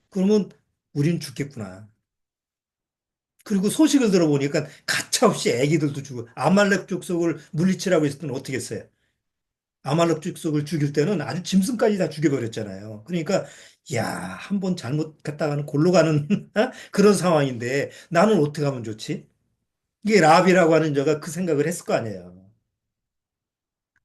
그러면 우린 죽겠구나. 그리고 소식을 들어보니까 가차없이 애기들도 죽고 아말렉 족속을 물리치라고 했을 때는 어떻게 했어요? 아말렉 족속을 죽일 때는 아주 짐승까지 다 죽여버렸잖아요. 그러니까 야, 한 번 잘못했다가는 골로 가는 그런 상황인데 나는 어떻게 하면 좋지? 이게 라합이라고 하는 자가 그 생각을 했을 거 아니에요.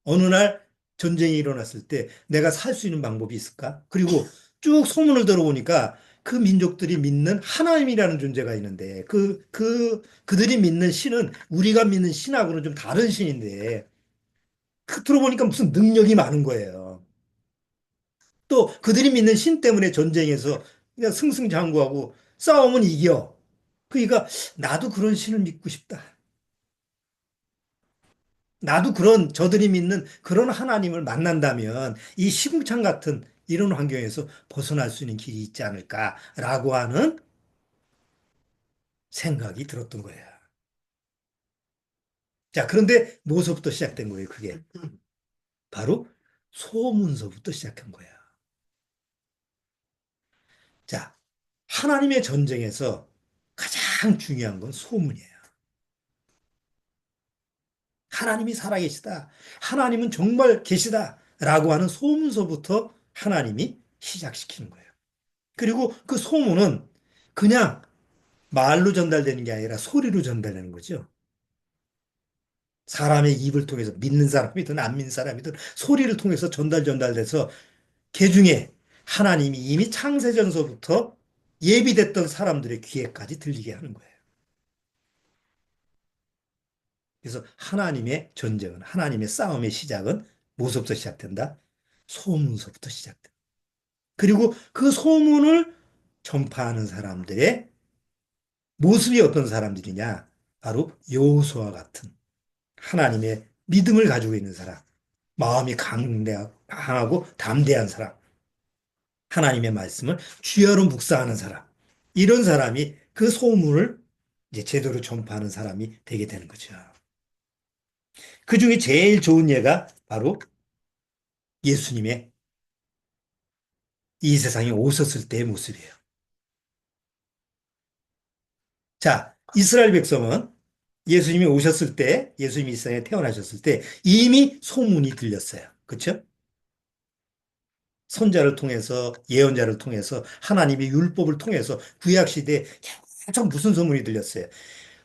어느 날 전쟁이 일어났을 때 내가 살 수 있는 방법이 있을까? 그리고 쭉 소문을 들어보니까 그 민족들이 믿는 하나님이라는 존재가 있는데 그들이 믿는 신은 우리가 믿는 신하고는 좀 다른 신인데 들어보니까 무슨 능력이 많은 거예요. 또 그들이 믿는 신 때문에 전쟁에서 그냥 승승장구하고 싸우면 이겨. 그러니까 나도 그런 신을 믿고 싶다. 나도 그런 저들이 믿는 그런 하나님을 만난다면 이 시궁창 같은 이런 환경에서 벗어날 수 있는 길이 있지 않을까라고 하는 생각이 들었던 거야. 자, 그런데 뭐서부터 시작된 거예요, 그게? 바로 소문서부터 시작한 거야. 자, 하나님의 전쟁에서 가장 중요한 건 소문이에요. 하나님이 살아계시다. 하나님은 정말 계시다. 라고 하는 소문서부터 하나님이 시작시키는 거예요. 그리고 그 소문은 그냥 말로 전달되는 게 아니라 소리로 전달되는 거죠. 사람의 입을 통해서 믿는 사람이든 안 믿는 사람이든 소리를 통해서 전달돼서 개중에 하나님이 이미 창세전서부터 예비됐던 사람들의 귀에까지 들리게 하는 거예요. 그래서 하나님의 전쟁은 하나님의 싸움의 시작은 무엇부터 시작된다? 소문서부터 시작된다. 그리고 그 소문을 전파하는 사람들의 모습이 어떤 사람들이냐? 바로 여호수아 같은 하나님의 믿음을 가지고 있는 사람, 마음이 강하고 담대한 사람, 하나님의 말씀을 주야로 묵상하는 사람, 이런 사람이 그 소문을 이제 제대로 전파하는 사람이 되게 되는 거죠. 그 중에 제일 좋은 예가 바로 예수님의 이 세상에 오셨을 때의 모습이에요. 자, 이스라엘 백성은 예수님이 오셨을 때, 예수님이 이 세상에 태어나셨을 때 이미 소문이 들렸어요. 그렇죠? 선자를 통해서 예언자를 통해서 하나님의 율법을 통해서 구약 시대에 계속 무슨 소문이 들렸어요.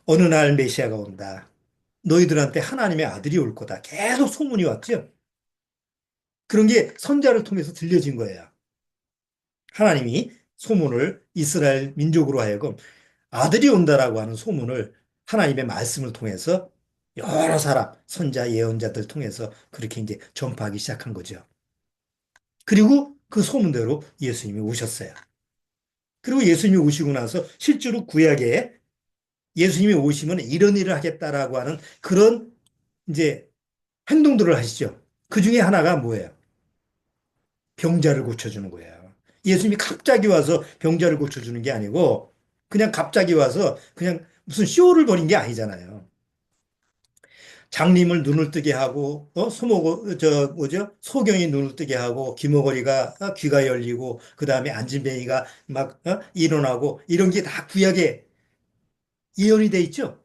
어느 날 메시아가 온다. 너희들한테 하나님의 아들이 올 거다. 계속 소문이 왔죠. 그런 게 선자를 통해서 들려진 거예요. 하나님이 소문을 이스라엘 민족으로 하여금 아들이 온다라고 하는 소문을 하나님의 말씀을 통해서 여러 사람, 선자, 예언자들 통해서 그렇게 이제 전파하기 시작한 거죠. 그리고 그 소문대로 예수님이 오셨어요. 그리고 예수님이 오시고 나서 실제로 구약에 예수님이 오시면 이런 일을 하겠다라고 하는 그런 이제 행동들을 하시죠. 그 중에 하나가 뭐예요? 병자를 고쳐주는 거예요. 예수님이 갑자기 와서 병자를 고쳐주는 게 아니고 그냥 갑자기 와서 그냥 무슨 쇼를 벌인 게 아니잖아요. 장님을 눈을 뜨게 하고, 뭐죠? 소경이 눈을 뜨게 하고, 귀머거리가, 귀가 열리고, 그 다음에 안진뱅이가 막, 일어나고, 이런 게 다 구약에 예언이 돼 있죠?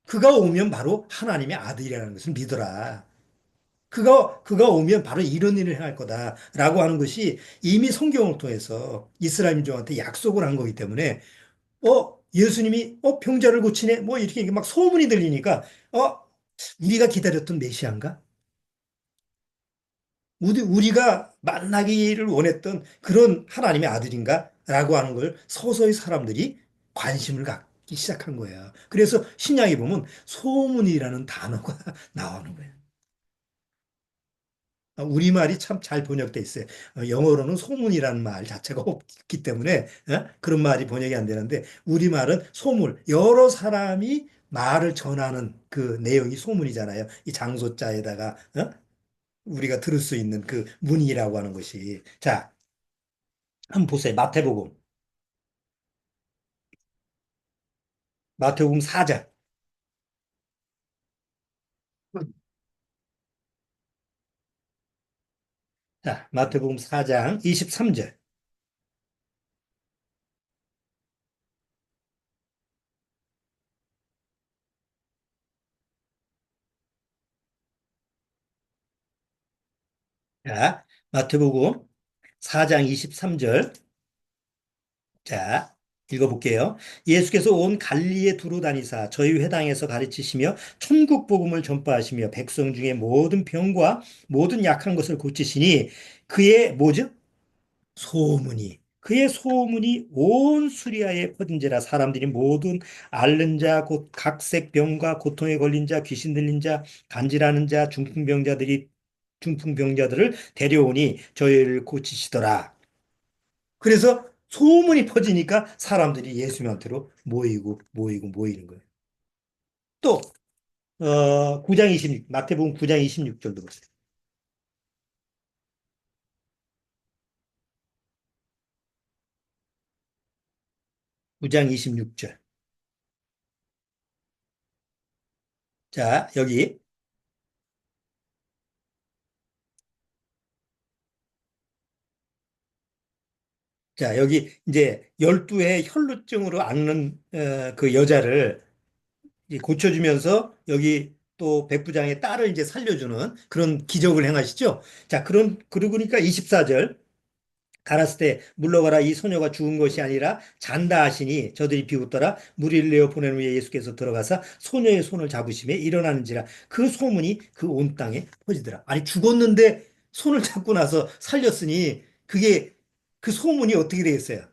그가 오면 바로 하나님의 아들이라는 것을 믿어라. 그가 오면 바로 이런 일을 행할 거다라고 하는 것이 이미 성경을 통해서 이스라엘 민족한테 약속을 한 거기 때문에 예수님이 병자를 고치네 뭐 이렇게 막 소문이 들리니까 우리가 기다렸던 메시아인가? 우리가 만나기를 원했던 그런 하나님의 아들인가? 라고 하는 걸 서서히 사람들이 관심을 갖기 시작한 거예요. 그래서 신약에 보면 소문이라는 단어가 나오는 거예요. 우리말이 참 잘 번역돼 있어요. 영어로는 소문이라는 말 자체가 없기 때문에 그런 말이 번역이 안 되는데 우리말은 소문, 여러 사람이 말을 전하는 그 내용이 소문이잖아요. 이 장소자에다가 우리가 들을 수 있는 그 문이라고 하는 것이. 자, 한번 보세요. 마태복음. 마태복음 4장. 자, 마태복음 4장 23절. 자, 마태복음 4장 23절. 자, 읽어볼게요. 예수께서 온 갈릴리에 두루 다니사 저희 회당에서 가르치시며 천국 복음을 전파하시며 백성 중에 모든 병과 모든 약한 것을 고치시니 그의 뭐죠? 그의 소문이 온 수리아에 퍼진지라 사람들이 모든 앓는 자 곧 각색 병과 고통에 걸린 자 귀신 들린 자 간질하는 자 중풍병자들을 데려오니 저희를 고치시더라. 그래서 소문이 퍼지니까 사람들이 예수님한테로 모이는 거예요. 또 9장 26, 마태복음 9장 26절도 보세요. 9장 26절. 자, 여기 이제 12의 혈루증으로 앓는 그 여자를 이제 고쳐주면서 여기 또 백부장의 딸을 이제 살려주는 그런 기적을 행하시죠. 자, 그러고 보니까 24절. 가라스 때 물러가라 이 소녀가 죽은 것이 아니라 잔다 하시니 저들이 비웃더라. 무리를 내어 보낸 후에 예수께서 들어가사 소녀의 손을 잡으심에 일어나는지라 그 소문이 그 온 땅에 퍼지더라. 아니 죽었는데 손을 잡고 나서 살렸으니 그게 그 소문이 어떻게 되겠어요?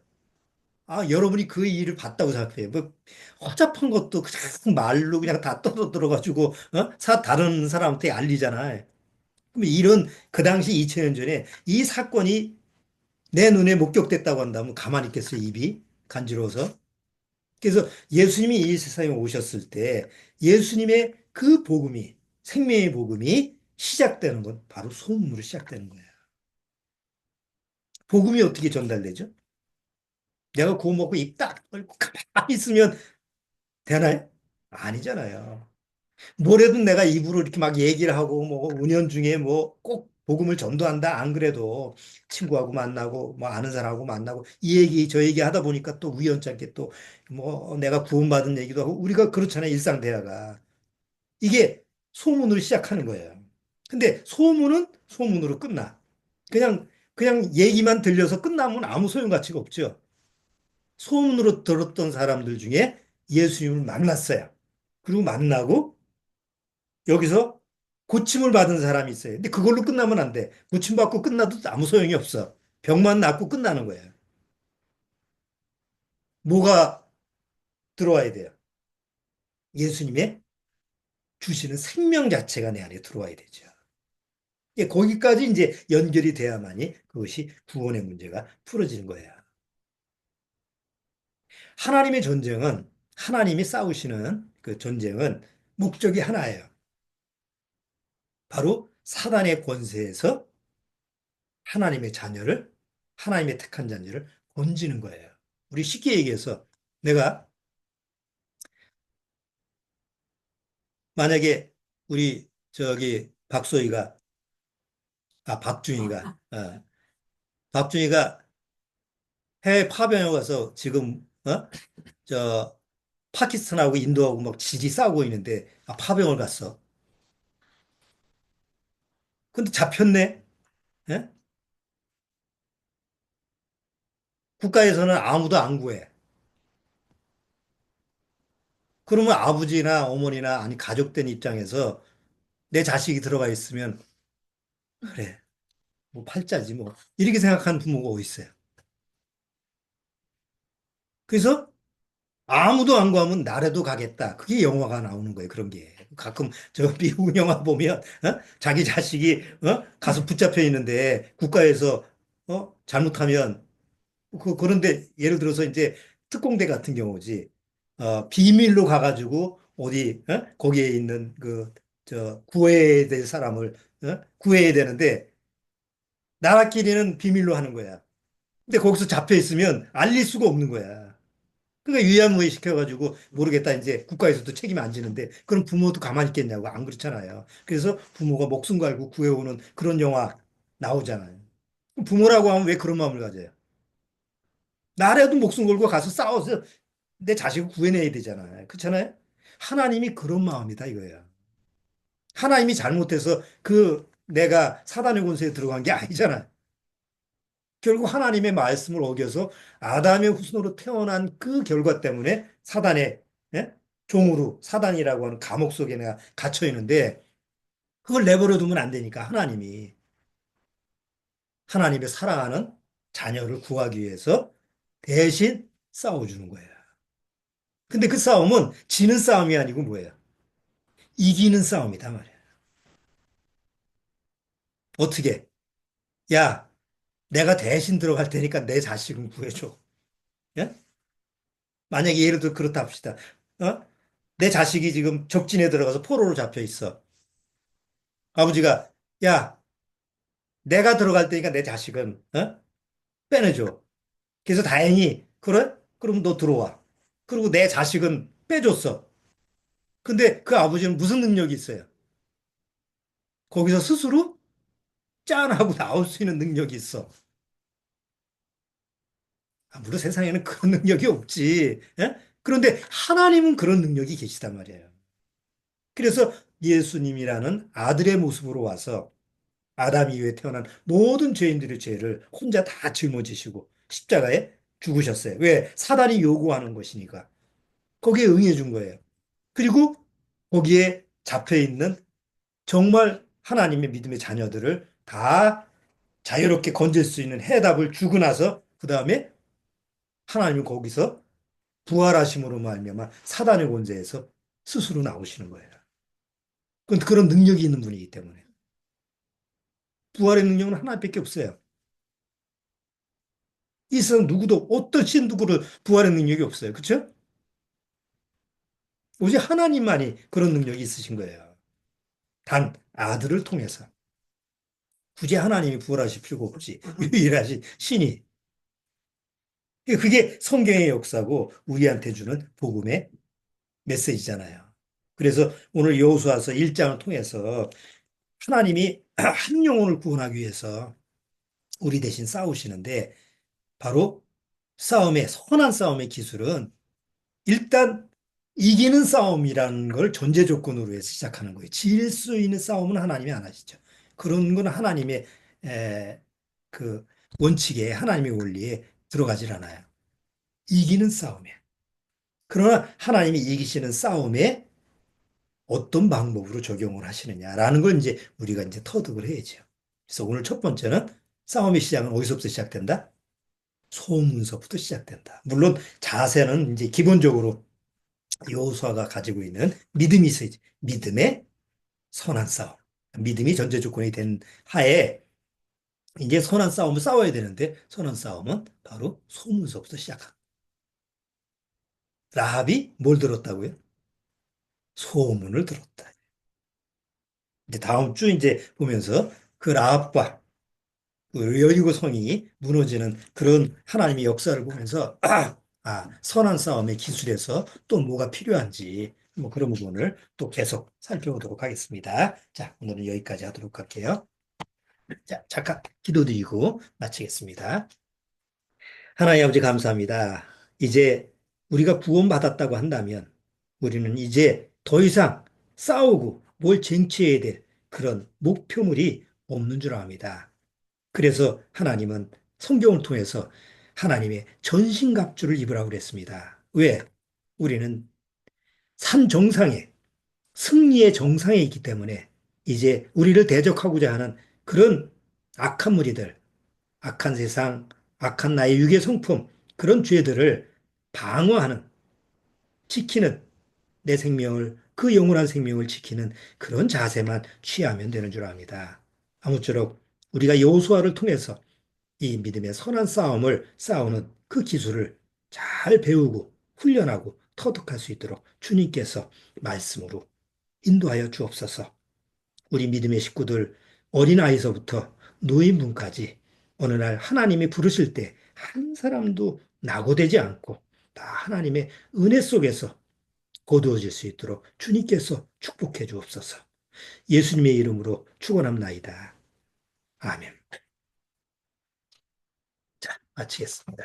아, 여러분이 그 일을 봤다고 생각해요. 뭐 허접한 것도 그냥 말로 그냥 다 떠들어가지고 다른 사람한테 알리잖아요. 그럼 이런 그 당시 2000년 전에 이 사건이 내 눈에 목격됐다고 한다면 가만히 있겠어요, 입이 간지러워서. 그래서 예수님이 이 세상에 오셨을 때 예수님의 그 복음이 생명의 복음이 시작되는 건 바로 소문으로 시작되는 거예요. 복음이 어떻게 전달되죠? 내가 구워 먹고 입 딱 벌고 가만히 있으면 되나요? 아니잖아요. 뭐래도 내가 입으로 이렇게 막 얘기를 하고 뭐 은연중에 뭐 꼭 복음을 전도한다 안 그래도 친구하고 만나고 뭐 아는 사람하고 만나고 이 얘기 저 얘기 하다 보니까 또 우연찮게 또 뭐 내가 구원받은 얘기도 하고 우리가 그렇잖아요 일상 대화가 이게 소문으로 시작하는 거예요. 근데 소문은 소문으로 끝나. 그냥 얘기만 들려서 끝나면 아무 소용가치가 없죠. 소문으로 들었던 사람들 중에 예수님을 만났어요. 그리고 만나고 여기서 고침을 받은 사람이 있어요. 근데 그걸로 끝나면 안 돼. 고침받고 끝나도 아무 소용이 없어. 병만 낫고 끝나는 거예요. 뭐가 들어와야 돼요? 예수님의 주시는 생명 자체가 내 안에 들어와야 되죠. 예, 거기까지 이제 연결이 돼야만이 그것이 구원의 문제가 풀어지는 거예요. 하나님의 전쟁은 하나님이 싸우시는 그 전쟁은 목적이 하나예요. 바로 사단의 권세에서 하나님의 자녀를 하나님의 택한 자녀를 건지는 거예요. 우리 쉽게 얘기해서 내가 만약에 우리 저기 박준희가 해외 파병에 가서 지금 저 파키스탄하고 인도하고 막 지지 싸우고 있는데 파병을 갔어. 근데 잡혔네. 예? 국가에서는 아무도 안 구해. 그러면 아버지나 어머니나 아니 가족된 입장에서 내 자식이 들어가 있으면 그래 뭐 팔자지 뭐 이렇게 생각하는 부모가 어디 있어요. 그래서 아무도 안 구하면 나라도 가겠다. 그게 영화가 나오는 거예요. 그런 게. 가끔 저 미국 영화 보면 자기 자식이 가서 붙잡혀 있는데 국가에서 잘못하면 그런데 예를 들어서 이제 특공대 같은 경우지 비밀로 가가지고 어디 거기에 있는 그 저 구해야 될 사람을 구해야 되는데 나라끼리는 비밀로 하는 거야. 근데 거기서 잡혀 있으면 알릴 수가 없는 거야. 그러니까 위안부에 시켜가지고 모르겠다 이제 국가에서도 책임 안 지는데 그럼 부모도 가만히 있겠냐고 안 그렇잖아요. 그래서 부모가 목숨 걸고 구해오는 그런 영화 나오잖아요. 부모라고 하면 왜 그런 마음을 가져요? 나라도 목숨 걸고 가서 싸워서 내 자식을 구해내야 되잖아요. 그렇잖아요? 하나님이 그런 마음이다 이거예요. 하나님이 잘못해서 그 내가 사단의 권세에 들어간 게 아니잖아요. 결국 하나님의 말씀을 어겨서 아담의 후손으로 태어난 그 결과 때문에 사단의 예? 종으로 사단이라고 하는 감옥 속에 내가 갇혀 있는데 그걸 내버려 두면 안 되니까 하나님의 사랑하는 자녀를 구하기 위해서 대신 싸워주는 거예요. 근데 그 싸움은 지는 싸움이 아니고 뭐예요? 이기는 싸움이다 말이에요. 어떻게? 야, 내가 대신 들어갈 테니까 내 자식은 구해줘. 예? 만약에 예를 들어 그렇다 합시다. 어? 내 자식이 지금 적진에 들어가서 포로로 잡혀 있어. 아버지가, 야, 내가 들어갈 테니까 내 자식은, 빼내줘. 그래서 다행히, 그래? 그럼 너 들어와. 그리고 내 자식은 빼줬어. 근데 그 아버지는 무슨 능력이 있어요? 거기서 스스로 짠 하고 나올 수 있는 능력이 있어. 물론 세상에는 그런 능력이 없지. 예? 그런데 하나님은 그런 능력이 계시단 말이에요. 그래서 예수님이라는 아들의 모습으로 와서 아담 이후에 태어난 모든 죄인들의 죄를 혼자 다 짊어지시고 십자가에 죽으셨어요. 왜? 사단이 요구하는 것이니까. 거기에 응해 준 거예요. 그리고 거기에 잡혀 있는 정말 하나님의 믿음의 자녀들을 다 자유롭게 건질 수 있는 해답을 주고 나서 그 다음에 하나님은 거기서 부활하심으로 말미암아 사단의 권세에서 스스로 나오시는 거예요. 그런 능력이 있는 분이기 때문에 부활의 능력은 하나밖에 없어요. 이 세상 누구도 어떤 신 누구를 부활의 능력이 없어요. 그렇죠? 오직 하나님만이 그런 능력이 있으신 거예요. 단 아들을 통해서 굳이 하나님이 부활하실 필요가 없지. 유일하신 신이. 그게 성경의 역사고 우리한테 주는 복음의 메시지잖아요. 그래서 오늘 여호수아서 1장을 통해서 하나님이 한 영혼을 구원하기 위해서 우리 대신 싸우시는데 바로 선한 싸움의 기술은 일단 이기는 싸움이라는 걸 전제 조건으로 해서 시작하는 거예요. 질 수 있는 싸움은 하나님이 안 하시죠. 그런 건 하나님의 에, 그 원칙에 하나님의 원리에 들어가질 않아요. 이기는 싸움에. 그러나 하나님이 이기시는 싸움에 어떤 방법으로 적용을 하시느냐라는 걸 이제 우리가 이제 터득을 해야죠. 그래서 오늘 첫 번째는 싸움의 시작은 어디서부터 시작된다? 소문서부터 시작된다. 물론 자세는 이제 기본적으로 여호수아가 가지고 있는 믿음이 있어야지. 믿음의 선한 싸움. 믿음이 전제 조건이 된 하에 이제 선한 싸움을 싸워야 되는데 선한 싸움은 바로 소문서부터 시작한다. 라합이 뭘 들었다고요? 소문을 들었다. 이제 다음 주 이제 보면서 그 라합과 그 여리고 성이 무너지는 그런 하나님의 역사를 보면서 선한 싸움의 기술에서 또 뭐가 필요한지 뭐 그런 부분을 또 계속 살펴보도록 하겠습니다. 자, 오늘은 여기까지 하도록 할게요. 자, 잠깐 기도드리고 마치겠습니다. 하나님 아버지 감사합니다. 이제 우리가 구원받았다고 한다면 우리는 이제 더 이상 싸우고 뭘 쟁취해야 될 그런 목표물이 없는 줄 압니다. 그래서 하나님은 성경을 통해서 하나님의 전신갑주를 입으라고 그랬습니다. 왜? 우리는 산 정상에 승리의 정상에 있기 때문에 이제 우리를 대적하고자 하는 그런 악한 무리들, 악한 세상, 악한 나의 육의 성품, 그런 죄들을 방어하는, 지키는 내 생명을, 그 영원한 생명을 지키는 그런 자세만 취하면 되는 줄 압니다. 아무쪼록 우리가 여호수아를 통해서 이 믿음의 선한 싸움을 싸우는 그 기술을 잘 배우고 훈련하고 터득할 수 있도록 주님께서 말씀으로 인도하여 주옵소서. 우리 믿음의 식구들 어린아이서부터 노인분까지 어느 날 하나님이 부르실 때 한 사람도 낙오되지 않고 다 하나님의 은혜 속에서 거두어질 수 있도록 주님께서 축복해 주옵소서. 예수님의 이름으로 축원합나이다. 아멘. 자, 마치겠습니다.